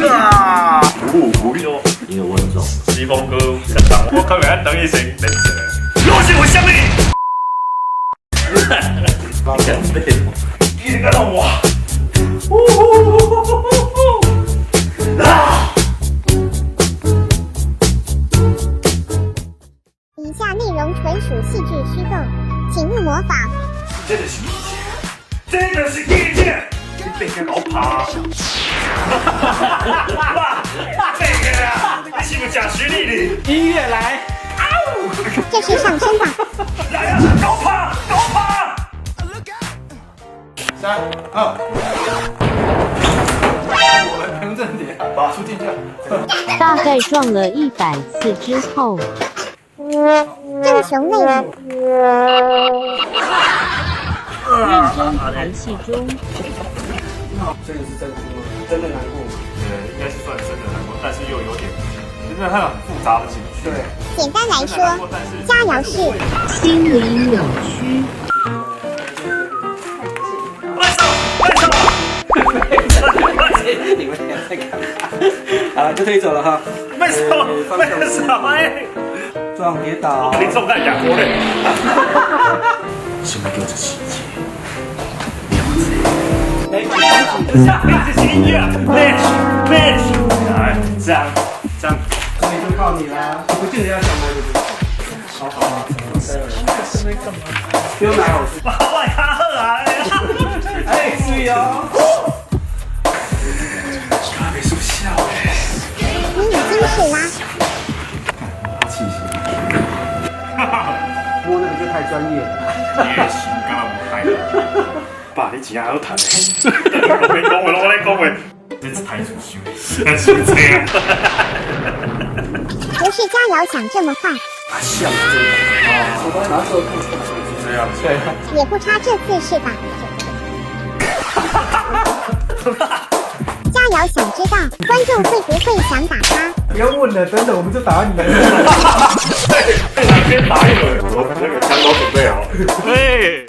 啊！一个温柔。西风哥，我可能要等一声等一下。又是我相信。你看到我。以下内容纯属戏剧虚构，请勿模仿。真的是意见，真的是意见。你别跟老爬。哇，这个啊，你是不是假实力的？音乐来。这是上身吧？来呀，高爬，高爬。3、2，我们平正点，把出镜架。大概撞了100次之后，正雄内母。认真排戏中。这个是真的吗？真的难过吗？应该是算真的难过，但是又有点，真的很复杂的情绪。对。简单来说，佳瑶是心理扭曲。你们俩在干嘛？好了，就推走了哈。为什么？为什么？撞跌倒。你中在亚国嘞？什么叫做细节？这是音乐 ，bitch，来，这样，所以就靠你啦。不记得要讲哪个？好，在干嘛？不用拿好吃。我好爱卡赫啊！哎，注意哦。没说笑哎。你已经是啦。气息。摸那个就太专业了。也行，刚刚我开了。爸，你钱还要谈？我没讲话，我来讲话。这是台主修，是这样。不是佳瑶想这么坏，像这个哦，拿手看，是这样。对。也不差这次是吧？佳瑶想知道观众会不会想打他？不要问了，等等我们就打你了。对，先打一轮，我那个枪都准备好了。嘿。